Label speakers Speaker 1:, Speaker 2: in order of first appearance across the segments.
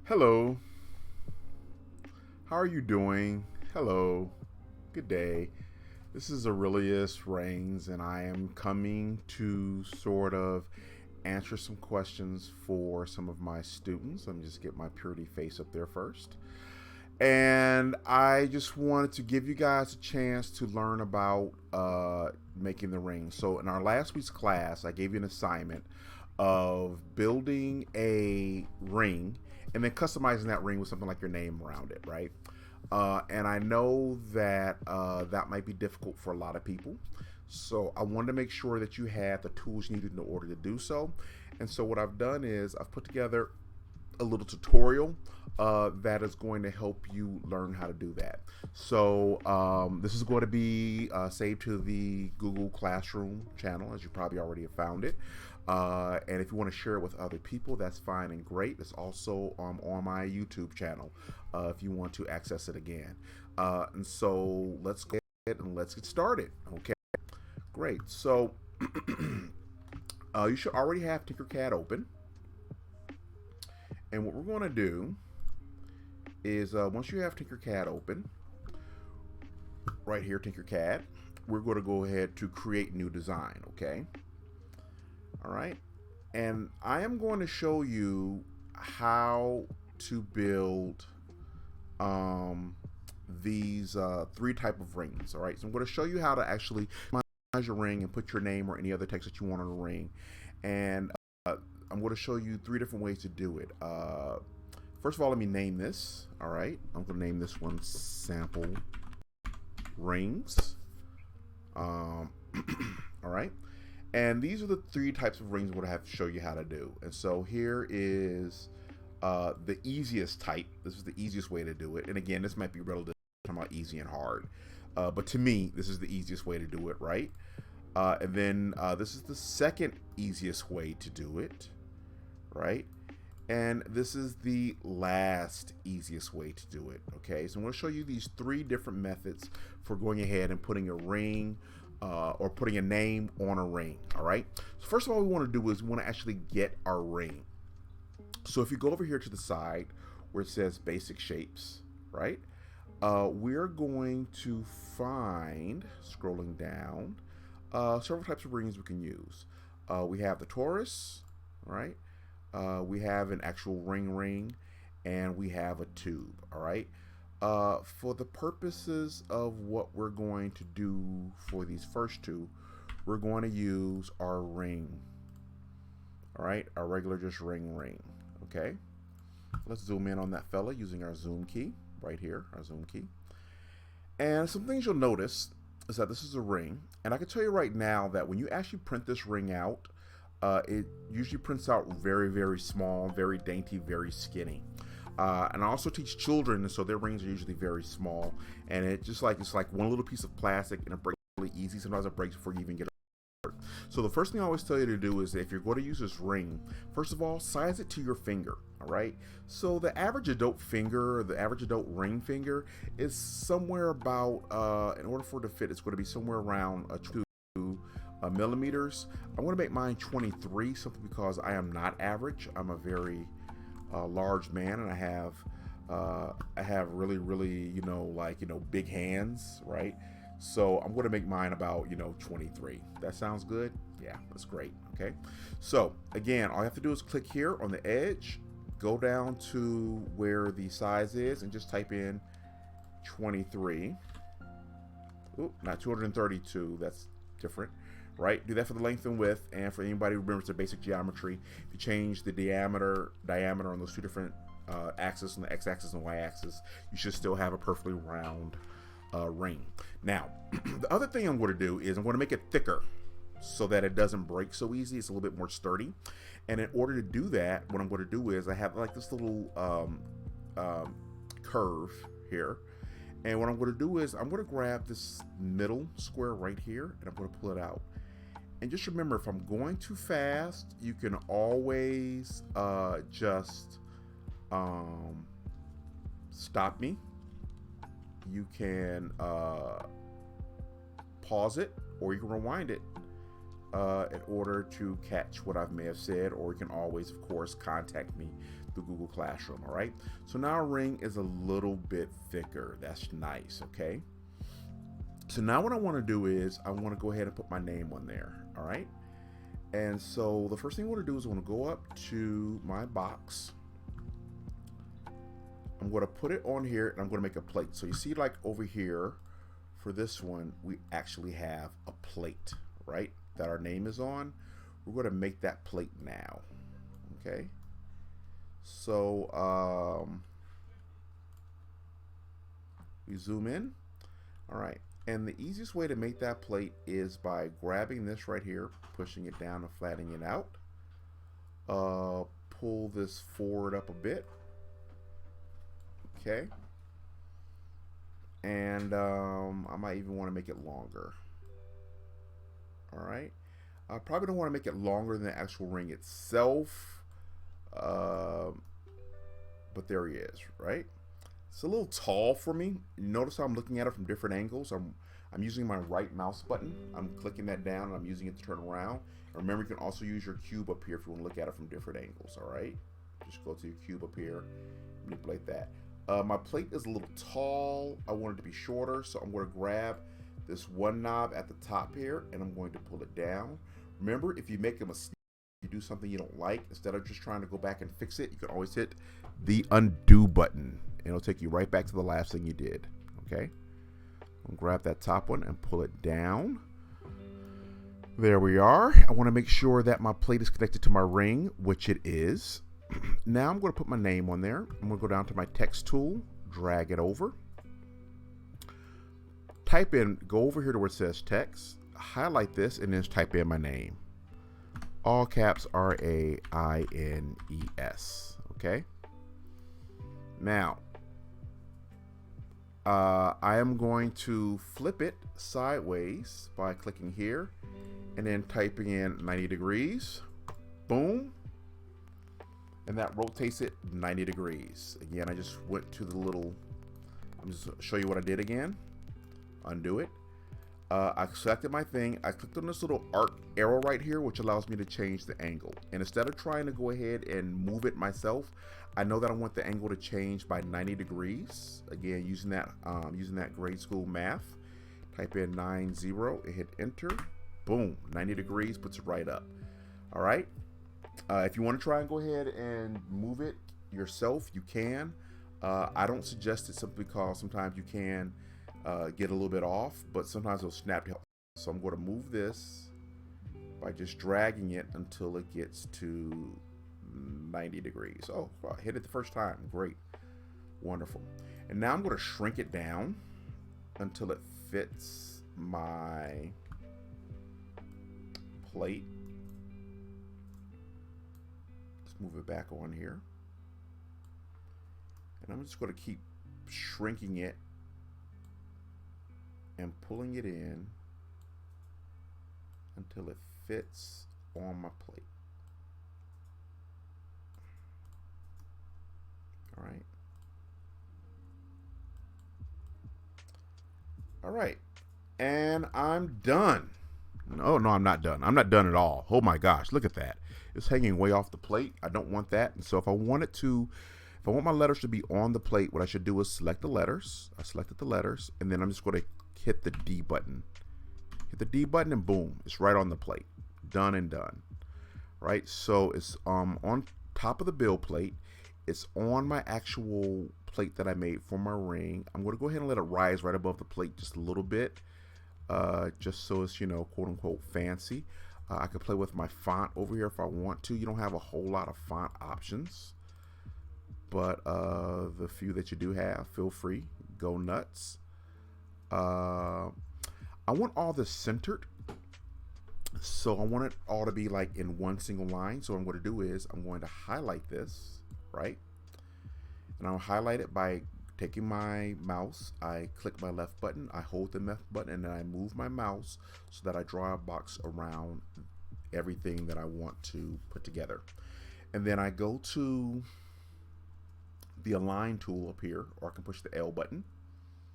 Speaker 1: Hello, how are you doing? Hello, good day. This is Aurelius Rains, and I am coming to sort of answer some questions for some of my students. Let me just get my purity face up there first. And I just wanted to give you guys a chance to learn about making the ring. So, in our last week's class, I gave you an assignment of building a ring and then customizing that ring with something like your name around it, right? And I know that that might be difficult for a lot of people. So I wanted to make sure that you had the tools needed in order to do so. And so what I've done is I've put together a little tutorial that is going to help you learn how to do that. So this is going to be saved to the Google Classroom channel, as you probably already have found it. And if you want to share it with other people, that's fine and great. It's also on my YouTube channel if you want to access it again. And so let's go ahead and let's get started. Okay, great. So you should already have TinkerCAD open. And what we're going to do is once you have TinkerCAD open, right here, TinkerCAD, we're going to go ahead to create new design, okay? All right. And I am going to show you how to build these three type of rings, all right? So I'm going to show you how to actually customize your ring and put your name or any other text that you want on a ring. And I'm going to show you three different ways to do it. First of all, let me name this. All right, I'm going to name this one sample rings. All right, and these are the three types of rings I'm going to have to show you how to do. And so here is the easiest type. This is the easiest way to do it. And again, this might be relative. Talking about easy and hard, but to me, this is the easiest way to do it, right? And then this is the second easiest way to do it, right? And this is the last easiest way to do it, okay? So I'm going to show you these three different methods for going ahead and putting a ring or putting a name on a ring, all right? So first of all, we want to do is we want to actually get our ring. So if you go over here to the side where it says basic shapes, right? We're going to find, scrolling down, several types of rings we can use. We have the torus, right? We have an actual ring, and we have a tube, all right? For the purposes of what we're going to do for these first two, we're going to use our ring, all right? Our regular just ring, okay? Let's zoom in on that fella using our zoom key right here, our zoom key. And some things you'll notice is that this is a ring, and I can tell you right now that when you actually print this ring out, it usually prints out very, very small, very dainty, very skinny. And I also teach children, and so their rings are usually very small, and it's like one little piece of plastic, and it breaks really easy. Sometimes it breaks before you even get it. So the first thing I always tell you to do is, if you're going to use this ring, first of all, size it to your finger. All right. So the average adult finger, the average adult ring finger, is somewhere about, in order for it to fit, it's going to be somewhere around 2 millimeters. I'm going to make mine 23, simply because I am not average. I'm a very large man, and I have really, really, big hands, right? So I'm going to make mine about 23. That sounds good. Yeah, that's great. Okay. So again, all you have to do is click here on the edge, go down to where the size is, and just type in 23. Oop, not 232. That's different. Right? Do that for the length and width, and for anybody who remembers the basic geometry, if you change the diameter on those two different axes, on the x-axis and y-axis, you should still have a perfectly round ring. Now, the other thing I'm going to do is I'm going to make it thicker so that it doesn't break so easy. It's a little bit more sturdy. And in order to do that, what I'm going to do is I have like this little curve here. And what I'm going to do is I'm going to grab this middle square right here, and I'm going to pull it out. And just remember, if I'm going too fast, you can always just stop me. You can pause it, or you can rewind it in order to catch what I may have said, or you can always, of course, contact me the Google Classroom. All right, so now our ring is a little bit thicker. That's nice. Okay, so now what I want to do is I want to go ahead and put my name on there. All right, and so the first thing I want to do is I want to go up to my box. I'm going to put it on here and I'm going to make a plate. So you see, like over here for this one, we actually have a plate, right, that our name is on. We're going to make that plate now. Okay, so we zoom in. All right, and the easiest way to make that plate is by grabbing this right here, pushing it down and flattening it out. Pull this forward up a bit. Okay, and I might even want to make it longer. All right, I probably don't want to make it longer than the actual ring itself, but there he is, right? It's a little tall for me. Notice how I'm looking at it from different angles. I'm using my right mouse button. I'm clicking that down and I'm using it to turn around. And remember, you can also use your cube up here if you want to look at it from different angles. All right, just go to your cube up here, manipulate that. My plate is a little tall. I want it to be shorter, so I'm going to grab this one knob at the top here and I'm going to pull it down. Remember, if you make a mistake, you do something you don't like, instead of just trying to go back and fix it, you can always hit the undo button and it'll take you right back to the last thing you did. Okay, I'll grab that top one and pull it down. There we are. I want to make sure that my plate is connected to my ring, which it is. Now I'm going to put my name on there. I'm going to go down to my text tool, drag it over, type in, go over here to where it says text, highlight this, and then just type in my name. All caps RAINES. Okay. Now, I am going to flip it sideways by clicking here and then typing in 90 degrees. Boom. And that rotates it 90 degrees. Again, I just went to the little, I'm just going to show you what I did again. Undo it. I selected my thing. I clicked on this little arc arrow right here, which allows me to change the angle. And instead of trying to go ahead and move it myself, I know that I want the angle to change by 90 degrees. Again, using that grade school math. Type in 90 and hit enter. Boom, 90 degrees, puts it right up. All right. If you want to try and go ahead and move it yourself, you can. I don't suggest it simply because sometimes you can get a little bit off, but sometimes it'll snap. So I'm going to move this by just dragging it until it gets to 90 degrees. Oh, well, hit it the first time. Great. Wonderful. And now I'm going to shrink it down until it fits my plate. Move it back on here, and I'm just going to keep shrinking it and pulling it in until it fits on my plate. All right. All right, and I'm done. No, I'm not done. I'm not done at all. Oh my gosh, look at that. It's hanging way off the plate. I don't want that. And so if I want my letters to be on the plate, what I should do is select the letters. I selected the letters, and then I'm just going to hit the D button. Hit the D button and boom, it's right on the plate. Done and done. Right? So it's on top of the build plate. It's on my actual plate that I made for my ring. I'm going to go ahead and let it rise right above the plate just a little bit. Just so it's, quote unquote fancy. I could play with my font over here if I want to. You don't have a whole lot of font options, but the few that you do have, feel free, go nuts. I want all this centered, so I want it all to be like in one single line. So what I'm going to do is I'm going to highlight this, right? And I'll highlight it by taking my mouse, I click my left button, I hold the left button, and then I move my mouse so that I draw a box around everything that I want to put together. And then I go to the align tool up here, or I can push the L button.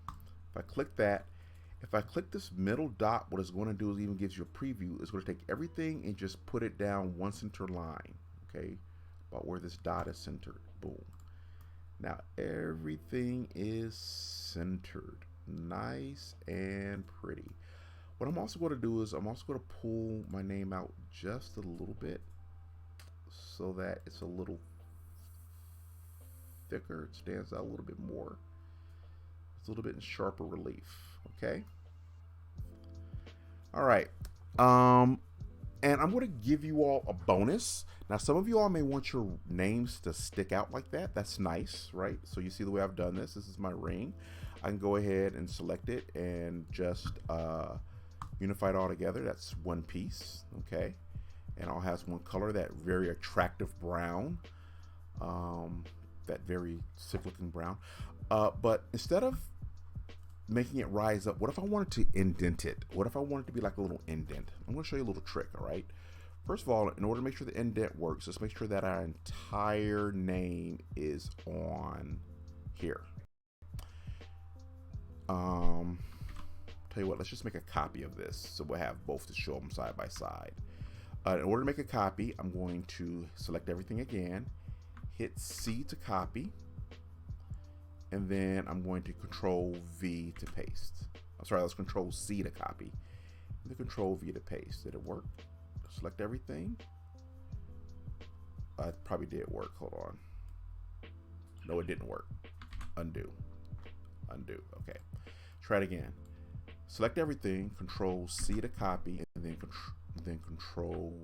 Speaker 1: If I click that, if I click this middle dot, what it's going to do is even gives you a preview. It's going to take everything and just put it down one center line, okay, about where this dot is centered. boom. Now everything is centered, nice and pretty. What I'm also going to do is I'm also going to pull my name out just a little bit so that it's a little thicker. It stands out a little bit more. It's a little bit in sharper relief. Okay. All right. And I'm going to give you all a bonus. Now, some of you all may want your names to stick out like that. That's nice, right? So you see the way I've done this. This is my ring. I can go ahead and select it and just unify it all together. That's one piece, okay? And all has one color, that very attractive brown, that very sick-looking brown. But instead of making it rise up, what if I wanted to indent it? What if I wanted to be like a little indent? I'm going to show you a little trick, all right? First of all, in order to make sure the indent works, let's make sure that our entire name is on here. Tell you what, let's just make a copy of this so we'll have both to show them side by side. In order to make a copy, I'm going to select everything again, hit C to copy, and then I'm going to Control V to paste. I'm sorry, let's Control C to copy, and then Control V to paste. Did it work? Select everything. It probably did work. Hold on. No, it didn't work. Undo. Undo. Okay. Try it again. Select everything. Control C to copy, and then Control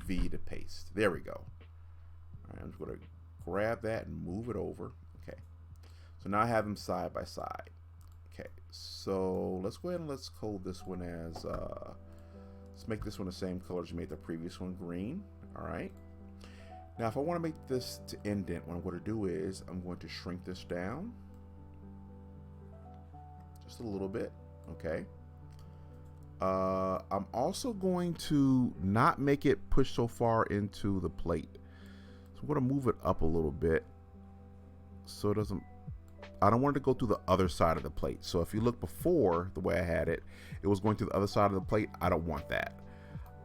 Speaker 1: V to paste. There we go. All right, I'm just going to grab that and move it over. Okay. So now I have them side by side. Okay. So let's go ahead and let's code this one as. Let's make this one the same color as you made the previous one, green. All right. Now, if I want to make this to indent, what I'm going to do is I'm going to shrink this down just a little bit. Okay. I'm also going to not make it push so far into the plate. So I'm going to move it up a little bit so it doesn't. I don't want it to go through the other side of the plate. So if you look before, the way I had it, it was going to the other side of the plate. I don't want that.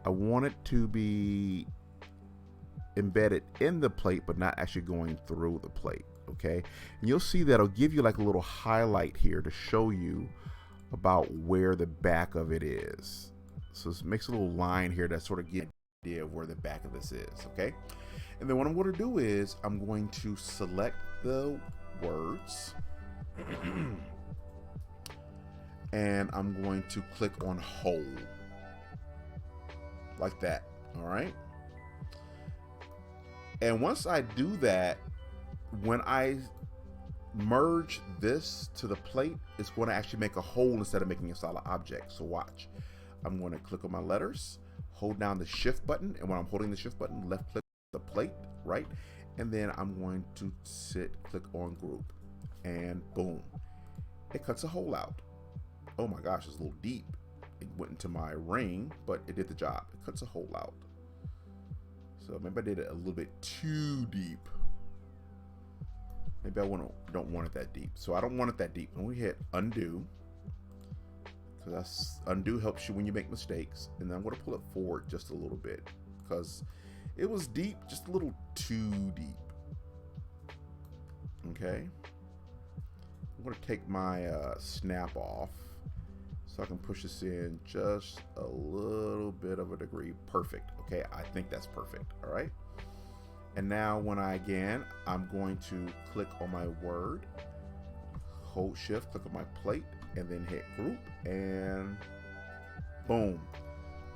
Speaker 1: I want it to be embedded in the plate, but not actually going through the plate. Okay. And you'll see that it'll give you like a little highlight here to show you about where the back of it is. So it makes a little line here that sort of gives you an idea of where the back of this is. Okay. And then what I'm going to do is I'm going to select the words and I'm going to click on hold like that. All right. And once I do that, when I merge this to the plate, it's going to actually make a hole instead of making a solid object. So watch. I'm going to click on my letters, hold down the shift button, and when I'm holding the shift button, left click the plate, right? And then I'm going to click on group, and boom, it cuts a hole out. Oh my gosh, it's a little deep. It went into my ring, but it did the job. It cuts a hole out. So maybe I did it a little bit too deep. Maybe I don't want it that deep. So I don't want it that deep. When we hit undo, because undo helps you when you make mistakes. And then I'm going to pull it forward just a little bit because it was deep, just a little too deep. Okay. I'm going to take my snap off so I can push this in just a little bit of a degree. Perfect. Okay. I think that's perfect. All right. And now when I'm going to click on my word, hold shift, click on my plate, and then hit group, and boom,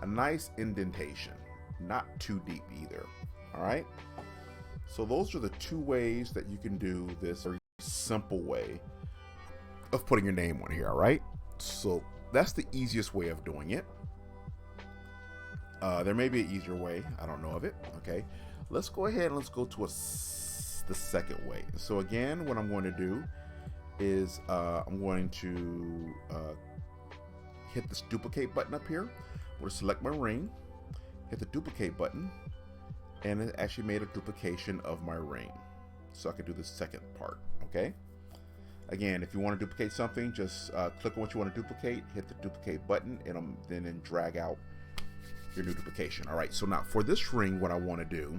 Speaker 1: a nice indentation, not too deep either. All right. So those are the two ways that you can do this very simple way of putting your name on here. All right. So that's the easiest way of doing it. There may be an easier way. I don't know of it. Okay. Let's go ahead and let's go to the second way. So again, what I'm going to do is I'm going to hit this duplicate button up here. I'm going to select my ring, hit the duplicate button, and it actually made a duplication of my ring. So I can do the second part, okay? Again, if you want to duplicate something, just click on what you want to duplicate, hit the duplicate button, and then drag out your new duplication. All right, so now for this ring, what I want to do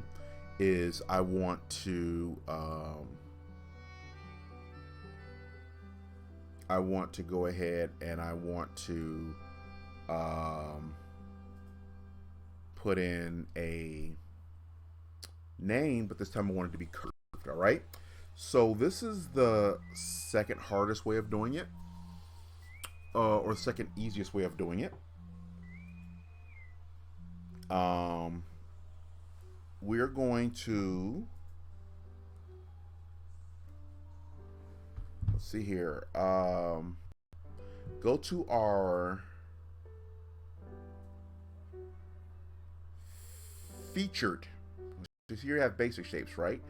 Speaker 1: is I want to go ahead and I want to put in a name, but this time I want it to be curved. All right. So this is the second hardest way of doing it, or the second easiest way of doing it. We're going to, let's see here, go to our featured. So here you have basic shapes, right?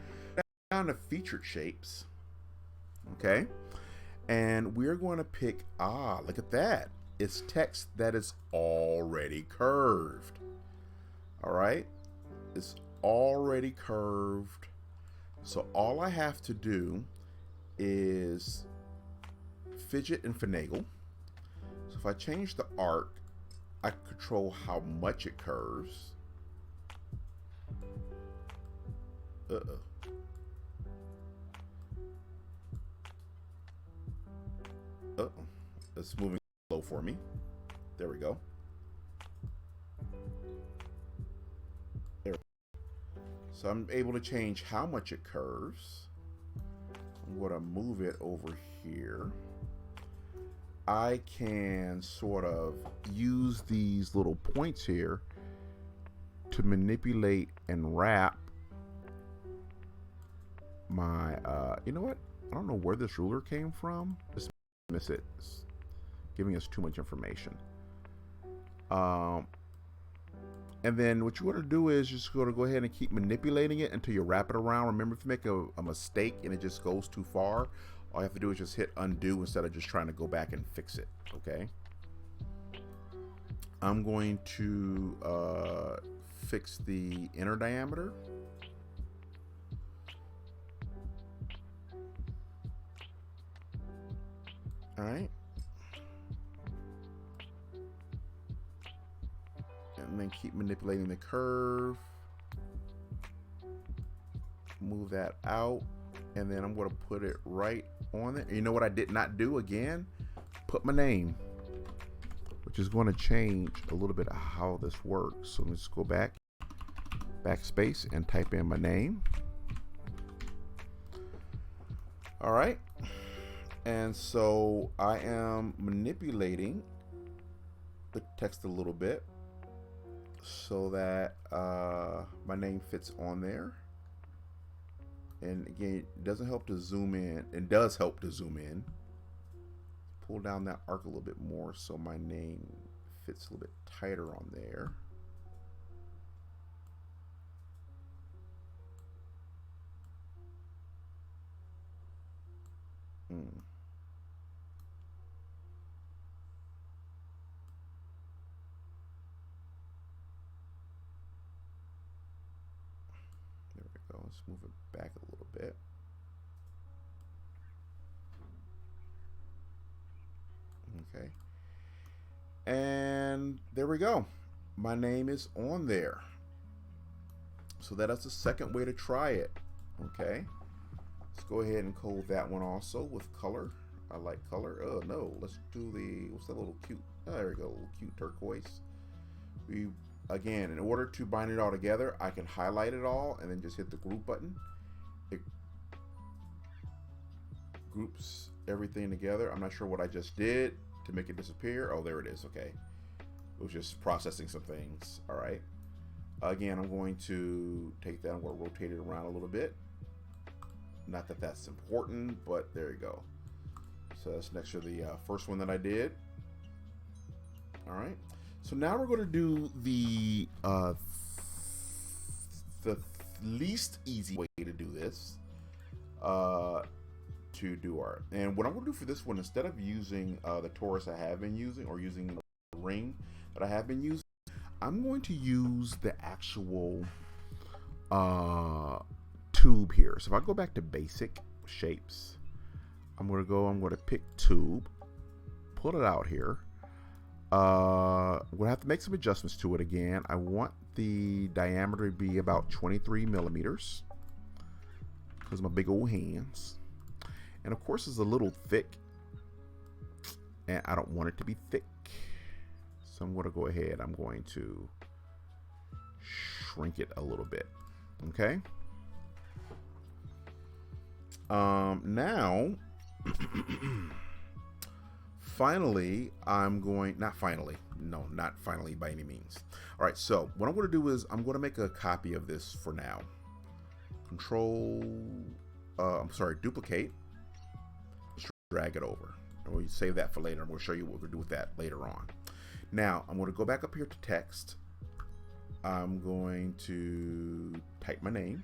Speaker 1: Down to featured shapes, okay? And we're going to pick, look at that. It's text that is already curved. All right? It's already curved. So all I have to do is fidget and finagle. So if I change the arc, I control how much it curves. It's moving slow for me. There we go. There. So I'm able to change how much it curves. I'm going to move it over here. I can sort of use these little points here to manipulate and wrap my, you know what? I don't know where this ruler came from. Just miss it. It's giving us too much information. And then what you want to do is just going to go ahead and keep manipulating it until you wrap it around. Remember, if you make a mistake and it just goes too far, all you have to do is just hit undo instead of just trying to go back and fix it. Okay. I'm going to fix the inner diameter. All right. And then keep manipulating the curve. Move that out. And then I'm going to put it right on it. You know what I did not do again? Put my name, which is going to change a little bit of how this works. So let's go back, backspace, and type in my name. All right. And so I am manipulating the text a little bit so that my name fits on there. And again, it doesn't help to zoom in. It does help to zoom in. Pull down that arc a little bit more so my name fits a little bit tighter on there. Let's move it back a little bit. Okay. And there we go. My name is on there. So that is the second way to try it. Okay. Let's go ahead and code that one also with color. I like color. Oh no, let's do the, what's that little cute, oh, there we go, little cute turquoise. Again, in order to bind it all together, I can highlight it all and then just hit the group button. It groups everything together. I'm not sure what I just did to make it disappear. Oh, there it is. Okay. It was just processing some things. All right. Again, I'm going to take that and we'll rotate it around a little bit. Not that that's important, but there you go. So that's next to the first one that I did. All right. So now we're going to do the least easy way to do this. To do our, and what I'm going to do for this one, instead of using the torus I have been using, or using the ring that I have been using, I'm going to use the actual tube here. So if I go back to basic shapes, I'm going to pick tube, pull it out here. We'll have to make some adjustments to it again. I want the diameter to be about 23 millimeters because of my big old hands. And of course it's a little thick, and I don't want it to be thick. So I'm going to go ahead, I'm going to shrink it a little bit. Okay. Now, finally, I'm going, not finally by any means. All right, so what I'm going to do is I'm going to make a copy of this for now. Duplicate, drag it over. And we'll save that for later, and we'll show you what we're going to do with that later on. Now, I'm going to go back up here to text. I'm going to type my name.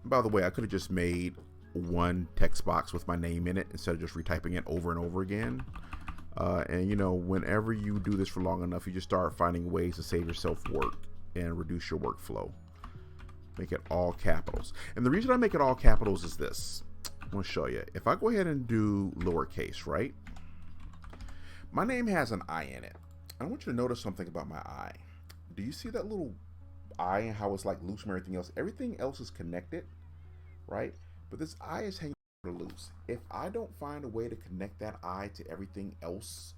Speaker 1: And by the way, I could have just made one text box with my name in it instead of just retyping it over and over again. And you know, whenever you do this for long enough, you just start finding ways to save yourself work and reduce your workflow. Make it all capitals. And the reason I make it all capitals is this. I'm going to show you. If I go ahead and do lowercase, right? My name has an I in it. I want you to notice something about my I. Do you see that little I and how it's like loose from everything else? Everything else is connected, right? But this I is hanging loose. If I don't find a way to connect that I to everything else,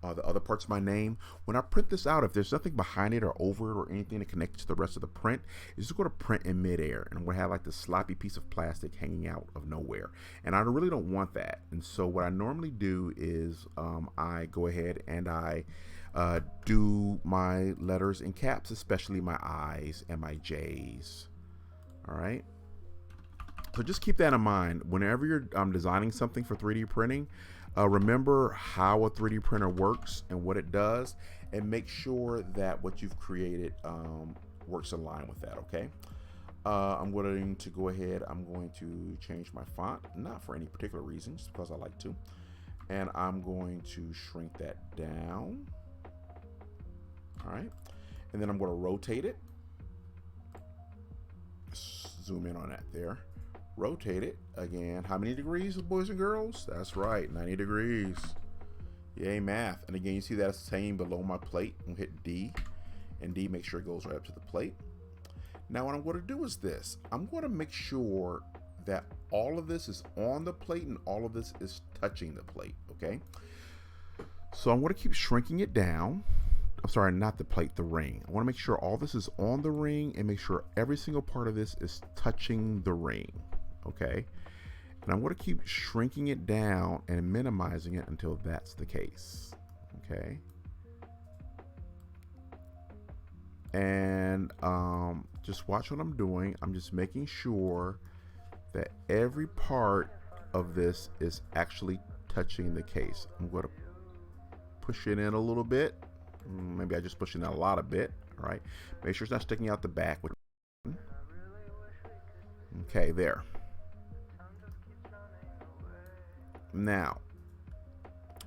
Speaker 1: the other parts of my name, when I print this out, if there's nothing behind it or over it or anything to connect to the rest of the print, it's just going to print in midair, and I'm going to have like this sloppy piece of plastic hanging out of nowhere, and I really don't want that. And so what I normally do is I go ahead and I do my letters in caps, especially my I's and my J's. All right. So just keep that in mind whenever you're designing something for 3D printing. Remember how a 3D printer works and what it does, and make sure that what you've created works in line with that. Okay. I'm going to go ahead. I'm going to change my font, not for any particular reason, just because I like to, and I'm going to shrink that down. All right, and then I'm going to rotate it. Zoom in on that there. Rotate it again. How many degrees, boys and girls? That's right, 90 degrees. Yay, math. And again, you see that it's hanging below my plate. I'm going to hit D, and D, make sure it goes right up to the plate. Now what I'm going to do is this. I'm going to make sure that all of this is on the plate and all of this is touching the plate, okay? So I'm going to keep shrinking it down. I'm sorry, not the plate, the ring. I want to make sure all this is on the ring and make sure every single part of this is touching the ring, okay? And I'm going to keep shrinking it down and minimizing it until that's the case, okay? And just watch what I'm doing. I'm just making sure that every part of this is actually touching the case. I'm going to push it in a little bit. Maybe I just push it in a lot a bit. All right. Make sure it's not sticking out the back. Okay, there. Now,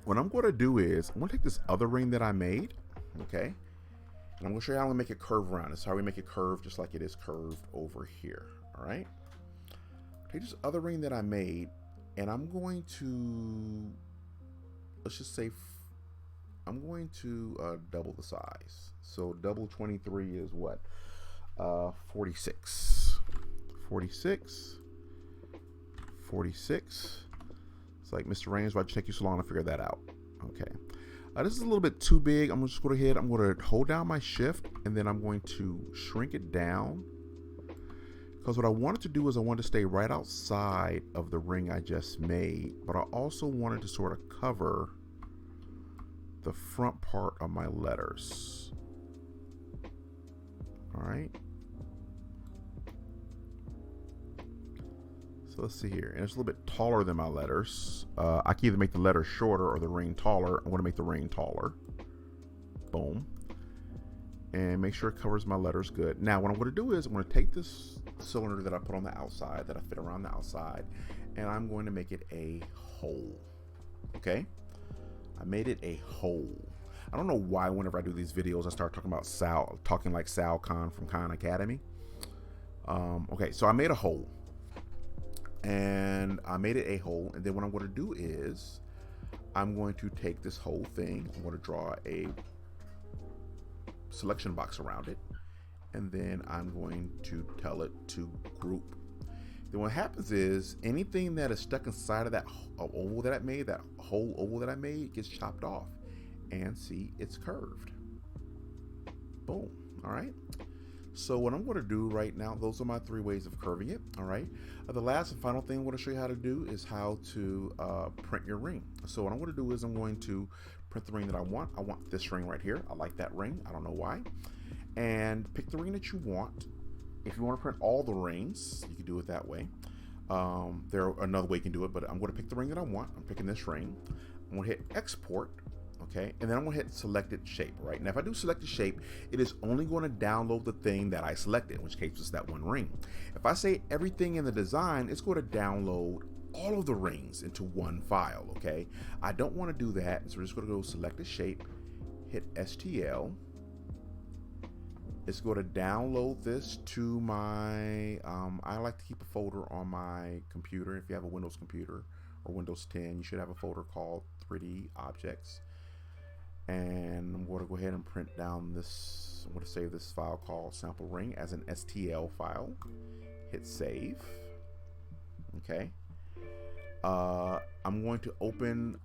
Speaker 1: what I'm going to do is I'm going to take this other ring that I made, okay, and I'm going to show you how I'm going to make it curve around. This is how we make it curve just like it is curved over here. All right. Take this other ring that I made, and I'm going to, let's just say, I'm going to double the size. So double 23 is what? 46. 46. 46. It's like, Mr. Raines, why'd you take you so long to figure that out? Okay. This is a little bit too big. I'm just going to go ahead. I'm going to hold down my shift, and then I'm going to shrink it down. Because what I wanted to do is I wanted to stay right outside of the ring I just made, but I also wanted to sort of cover the front part of my letters. All right. So let's see here. And it's a little bit taller than my letters. I can either make the letter shorter or the ring taller. I want to make the ring taller. Boom. And make sure it covers my letters good. Now what I'm going to do is I'm going to take this cylinder that I put on the outside, that I fit around the outside, and I'm going to make it a hole. Okay? I made it a hole. I don't know why whenever I do these videos I start talking about talking like Sal Khan from Khan Academy. Okay, so I made a hole. And I made it a hole, and then what I'm going to do is I'm going to take this whole thing. I'm going to draw a selection box around it, and then I'm going to tell it to group. Then what happens is anything that is stuck inside of that oval that I made, that whole oval that I made, gets chopped off. And see, it's curved. Boom. All right. So what I'm going to do right now, those are my 3 ways of curving it. All right. The last and final thing I'm going to show you how to do is how to print your ring. So what I'm going to do is I'm going to print the ring that I want. I want this ring right here. I like that ring. I don't know why. And pick the ring that you want. If you want to print all the rings, you can do it that way. There another way you can do it, but I'm going to pick the ring that I want. I'm picking this ring. I'm going to hit export. Okay, and then I'm going to hit selected shape. Right now, if I do selected shape, it is only going to download the thing that I selected, in which case it's that one ring. If I say everything in the design, it's going to download all of the rings into one file. Okay, I don't want to do that, so we're just going to go selected shape, hit STL. It's going to download this to my, I like to keep a folder on my computer. If you have a Windows computer or Windows 10, you should have a folder called 3D Objects. And I'm going to go ahead and print down this, I'm going to save this file called sample ring as an STL file. Hit save. Okay. I'm going to open